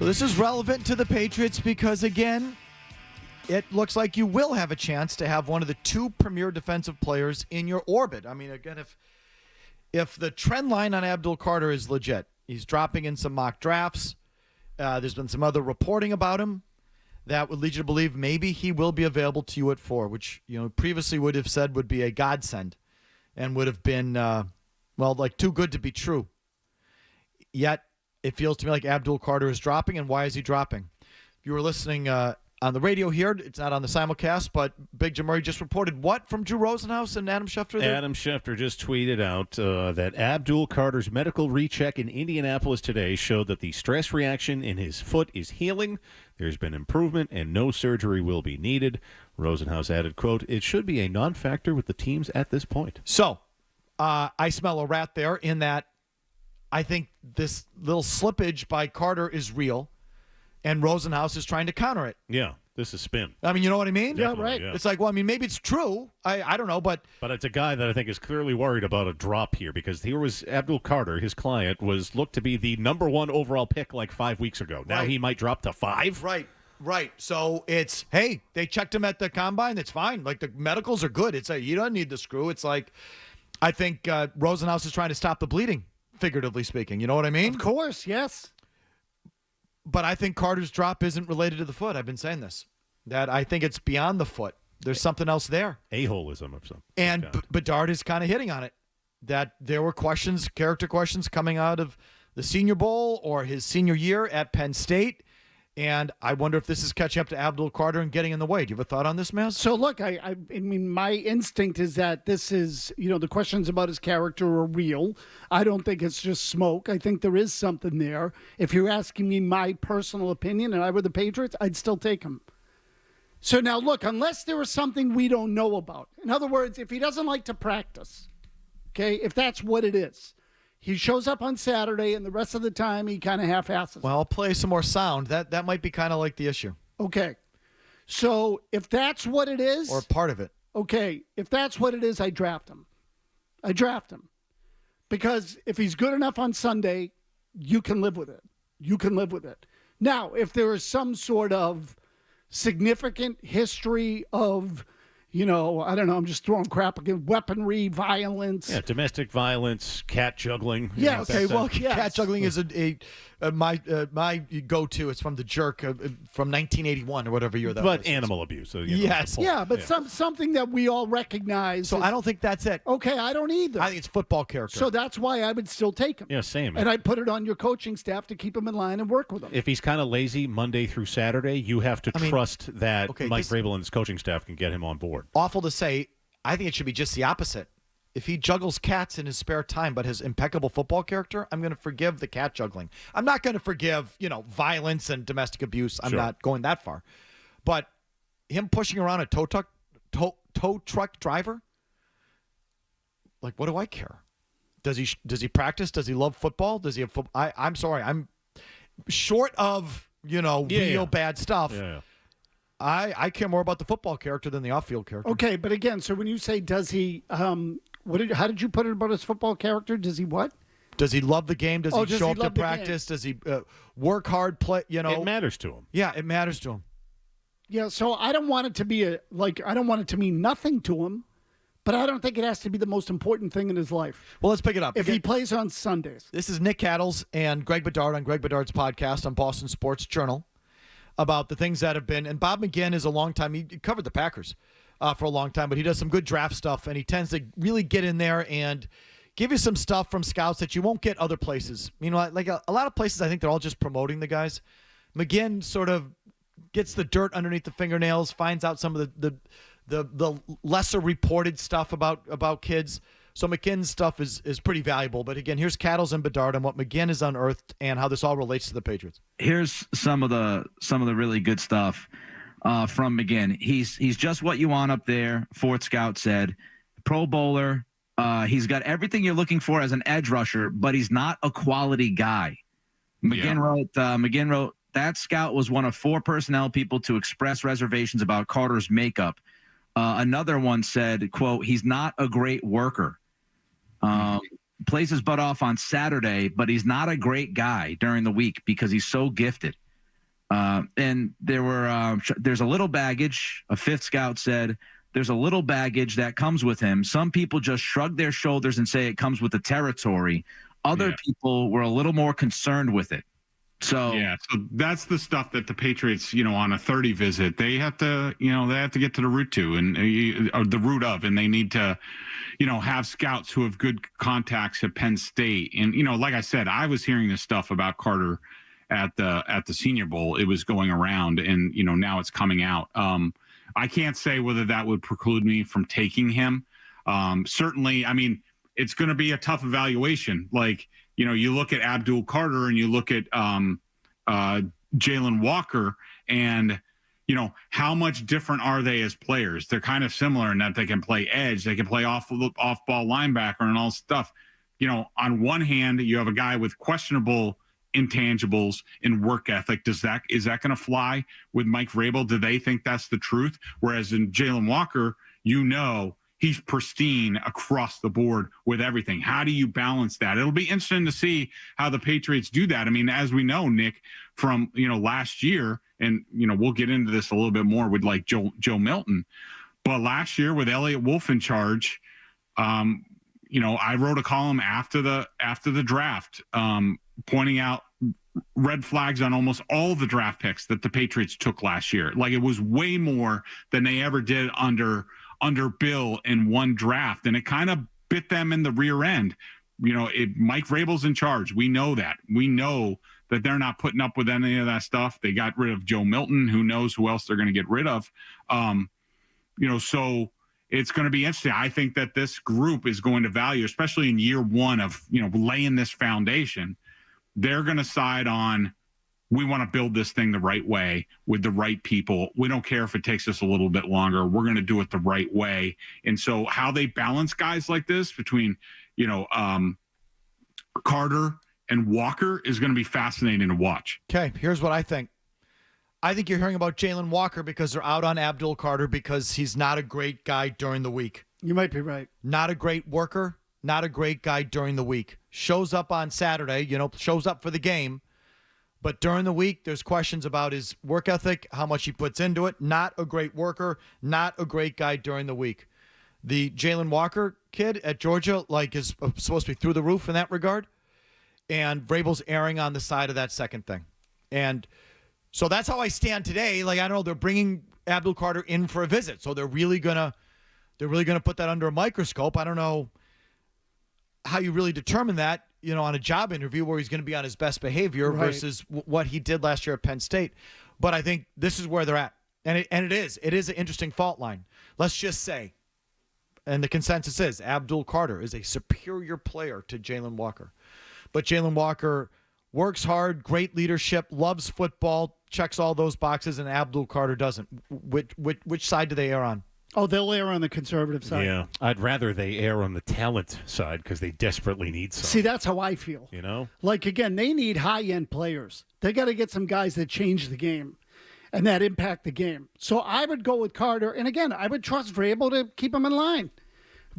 So this is relevant to the Patriots because, again, it looks like you will have a chance to have one of the two premier defensive players in your orbit. I mean, again, if the trend line on Abdul Carter is legit, he's dropping in some mock drafts. There's been some other reporting about him that would lead you to believe maybe he will be available to you at 4, which previously would have said would be a godsend and would have been, too good to be true. Yet, it feels to me like Abdul Carter is dropping, and why is he dropping? If you were listening on the radio here, it's not on the simulcast, but Big Jim Murray just reported what from Drew Rosenhaus and Adam Schefter there? Adam Schefter just tweeted out that Abdul Carter's medical recheck in Indianapolis today showed that the stress reaction in his foot is healing. There's been improvement, and no surgery will be needed. Rosenhaus added, quote, "It should be a non-factor with the teams at this point." So, I smell a rat there in that I think this little slippage by Carter is real, and Rosenhaus is trying to counter it. Yeah, this is spin. I mean, you know what I mean? Definitely, yeah, right. Yeah. It's like, maybe it's true. I don't know, but it's a guy that I think is clearly worried about a drop here because here was Abdul Carter, his client, was looked to be the number 1 overall pick like 5 weeks ago. Now he might drop to 5. Right. So it's, hey, they checked him at the combine. It's fine. Like, the medicals are good. It's you don't need the screw. It's like, I think Rosenhaus is trying to stop the bleeding, figuratively speaking. You know what I mean? Of course, yes. But I think Carter's drop isn't related to the foot. I've been saying this. That I think it's beyond the foot. There's something else there. A-holism of some. And Bedard is kind of hitting on it. That there were character questions coming out of the Senior Bowl or his senior year at Penn State. And I wonder if this is catching up to Abdul Carter and getting in the way. Do you have a thought on this, Mazz? So, look, I mean, my instinct is that this is, the questions about his character are real. I don't think it's just smoke. I think there is something there. If you're asking me my personal opinion and I were the Patriots, I'd still take him. So now, look, unless there is something we don't know about. In other words, if he doesn't like to practice, okay, if that's what it is. He shows up on Saturday, and the rest of the time he kind of half-asses. Well, I'll play some more sound. That might be kind of like the issue. Okay. So if that's what it is. Or part of it. Okay. If that's what it is, I draft him. Because if he's good enough on Sunday, you can live with it. Now, if there is some sort of significant history of, I don't know, I'm just throwing crap again, weaponry, violence. Yeah, domestic violence, cat juggling. Yeah, okay, well, cat juggling is my go-to. It's from The Jerk from 1981 or whatever year that was. But animal abuse. So yes. Yeah, but something that we all recognize. So I don't think that's it. Okay, I don't either. I think it's football character. So that's why I would still take him. Yeah, same. And I put it on your coaching staff to keep him in line and work with him. If he's kind of lazy Monday through Saturday, you have to trust that Mike Vrabel and his coaching staff can get him on board. Awful to say. I think it should be just the opposite. If he juggles cats in his spare time but has impeccable football character, I'm going to forgive the cat juggling. I'm not going to forgive, violence and domestic abuse. I'm not going that far. But him pushing around a tow truck driver, like, what do I care? Does he practice? Does he love football? Does he have football? I'm sorry. I'm short of, real bad stuff. Yeah. I care more about the football character than the off-field character. Okay, but again, so when you say does he, how did you put it about his football character? Does he what? Does he love the game? Does he show up to practice? Does he work hard, play? It matters to him. Yeah, it matters to him. Yeah, so I don't want it to be I don't want it to mean nothing to him, but I don't think it has to be the most important thing in his life. Well, let's pick it up. If he plays on Sundays. This is Nick Cattles and Greg Bedard on Greg Bedard's podcast on Boston Sports Journal about the things that have been. And Bob McGinn is he covered the Packers for a long time, but he does some good draft stuff, and he tends to really get in there and give you some stuff from scouts that you won't get other places. Like a lot of places, I think they're all just promoting the guys. McGinn sort of gets the dirt underneath the fingernails, finds out some of the lesser reported stuff about kids. So McGinn's stuff is pretty valuable. But again, here's Cattles and Bedard and what McGinn has unearthed and how this all relates to the Patriots. Here's some of the really good stuff from McGinn. He's just what you want up there. Fort Scout said, Pro Bowler. He's got everything you're looking for as an edge rusher, but he's not a quality guy. McGinn wrote that Scout was one of 4 personnel people to express reservations about Carter's makeup. Another one said, quote, he's not a great worker. Plays his butt off on Saturday, but he's not a great guy during the week because he's so gifted. And there's a little baggage. A fifth scout said there's a little baggage that comes with him. Some people just shrug their shoulders and say it comes with the territory. Other people were a little more concerned with it. So that's the stuff that the Patriots, on a 30 visit, they have to get to the root to or the root of, and they need to, have scouts who have good contacts at Penn State. And, like I said, I was hearing this stuff about Carter at the Senior Bowl. It was going around, and, now it's coming out. I can't say whether that would preclude me from taking him. Certainly, I mean, it's going to be a tough evaluation. Like, you look at Abdul Carter and you look at Jalen Walker, and how much different are they as players? They're kind of similar in that they can play edge, they can play off ball linebacker and all stuff. On one hand, you have a guy with questionable intangibles in work ethic. Is that going to fly with Mike Vrabel? Do they think that's the truth? Whereas in Jalen Walker, he's pristine across the board with everything. How do you balance that? It'll be interesting to see how the Patriots do that. I mean, as we know, Nick, from, last year, and, we'll get into this a little bit more with like Joe Milton, but last year with Elliott Wolf in charge, I wrote a column after the draft, pointing out red flags on almost all the draft picks that the Patriots took last year. Like, it was way more than they ever did under Bill in one draft, and it kind of bit them in the rear end. Mike Vrabel's in charge. We know that. We know that they're not putting up with any of that stuff. They got rid of Joe Milton. Who knows who else they're going to get rid of? So it's going to be interesting. I think that this group is going to value, especially in year one of, laying this foundation, they're going to side on, we want to build this thing the right way with the right people. We don't care if it takes us a little bit longer. We're going to do it the right way. And so how they balance guys like this between, Carter and Walker is going to be fascinating to watch. Okay, here's what I think. I think you're hearing about Jalen Walker because they're out on Abdul Carter because he's not a great guy during the week. You might be right. Not a great worker, not a great guy during the week. Shows up on Saturday, shows up for the game. But during the week, there's questions about his work ethic, how much he puts into it. Not a great worker, not a great guy during the week. The Jalen Walker kid at Georgia, is supposed to be through the roof in that regard. And Vrabel's erring on the side of that second thing. And so that's how I stand today. I don't know, they're bringing Abdul Carter in for a visit. So they're really gonna put that under a microscope. I don't know how you really determine that, on a job interview where he's going to be on his best behavior versus what he did last year at Penn State. But I think this is where they're at. And it is an interesting fault line. Let's just say, and the consensus is, Abdul Carter is a superior player to Jalen Walker. But Jalen Walker works hard, great leadership, loves football, checks all those boxes, and Abdul Carter doesn't. Which side do they err on? Oh, they'll err on the conservative side. Yeah, I'd rather they err on the talent side because they desperately need some. See, that's how I feel. Again, they need high-end players. They got to get some guys that change the game and that impact the game. So I would go with Carter. And again, I would trust Vrabel to keep him in line.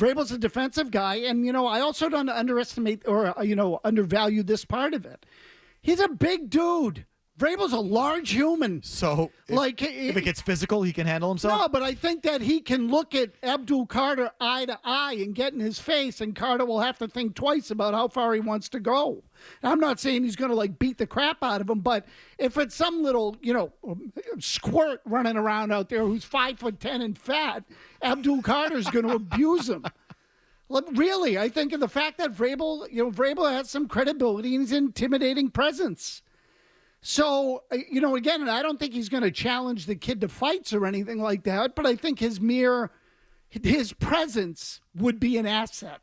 Vrabel's a defensive guy. And, I also don't underestimate or, undervalue this part of it. He's a big dude. Vrabel's a large human. So, if it gets physical, he can handle himself? No, but I think that he can look at Abdul Carter eye to eye and get in his face, and Carter will have to think twice about how far he wants to go. I'm not saying he's going to, beat the crap out of him, but if it's some little, squirt running around out there who's 5'10" and fat, Abdul Carter's going to abuse him. Really, I think of the fact that Vrabel has some credibility and he's an intimidating presence. So, again, and I don't think he's going to challenge the kid to fights or anything like that, but I think his presence would be an asset.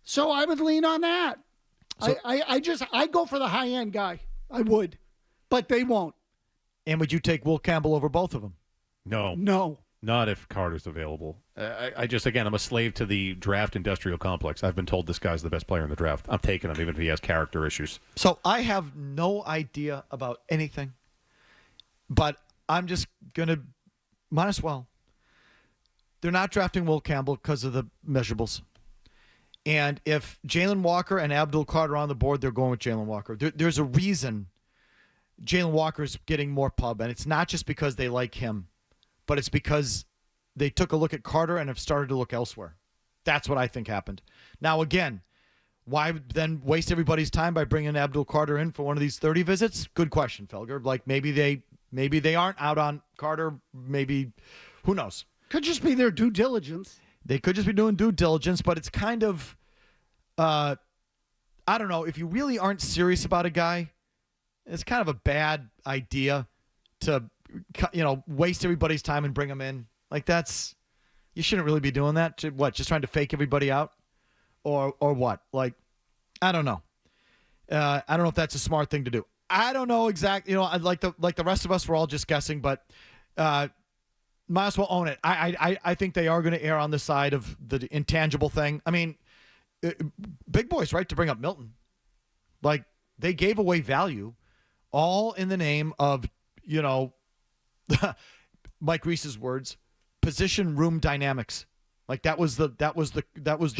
So I would lean on that. So, I go for the high-end guy. I would, but they won't. And would you take Will Campbell over both of them? No. Not if Carter's available. I'm a slave to the draft industrial complex. I've been told this guy's the best player in the draft. I'm taking him even if he has character issues. So I have no idea about anything, but I'm just going to might as well. They're not drafting Will Campbell because of the measurables. And if Jalen Walker and Abdul Carter are on the board, they're going with Jalen Walker. There's a reason Jalen Walker's getting more pub, and it's not just because they like him, but it's because they took a look at Carter and have started to look elsewhere. That's what I think happened. Now, again, why then waste everybody's time by bringing Abdul Carter in for one of these 30 visits? Good question, Felger. Like maybe they aren't out on Carter. Maybe, who knows? Could just be their due diligence. They could just be doing due diligence, but it's kind of, I don't know. If you really aren't serious about a guy, it's kind of a bad idea to, waste everybody's time and bring him in. Like you shouldn't really be doing that. What, just trying to fake everybody out? Or what? Like, I don't know. I don't know if that's a smart thing to do. I don't know exactly. Like the rest of us, we're all just guessing, but might as well own it. I think they are going to err on the side of the intangible thing. I mean, big boy's right to bring up Milton. Like, they gave away value, all in the name of, Mike Reese's words, position room dynamics. Like that was the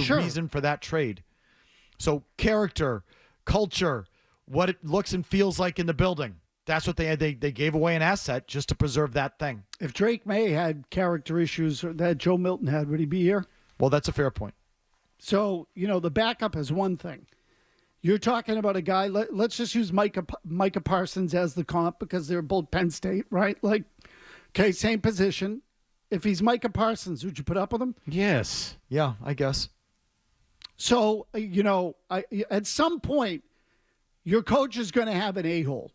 Sure. reason for that trade. So character, culture, what it looks and feels like in the building. That's what they had. They gave away an asset just to preserve that thing. If Drake May had character issues that Joe Milton had, would he be here? Well, that's a fair point. So, the backup is one thing. You're talking about a guy, let's just use Micah Parsons as the comp because they're both Penn State, right? Like, okay, same position. If he's Micah Parsons, would you put up with him? Yes. Yeah, I guess. So, at some point, your coach is going to have an a-hole.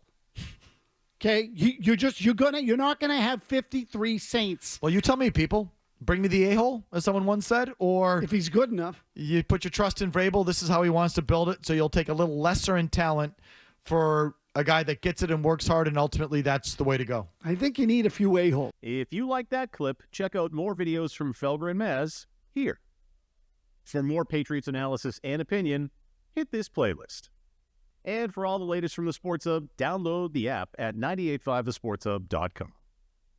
Okay? You're not going to have 53 Saints. Well, you tell me, people. Bring me the a-hole, as someone once said, or If he's good enough. you put your trust in Vrabel. This is how he wants to build it. So you'll take a little lesser in talent for a guy that gets it and works hard, and ultimately that's the way to go. I think you need a few a-holes. If you like that clip, check out more videos from Felger and Mazz here. For more Patriots analysis and opinion, hit this playlist. And for all the latest from the Sports Hub, download the app at 985thesportshub.com.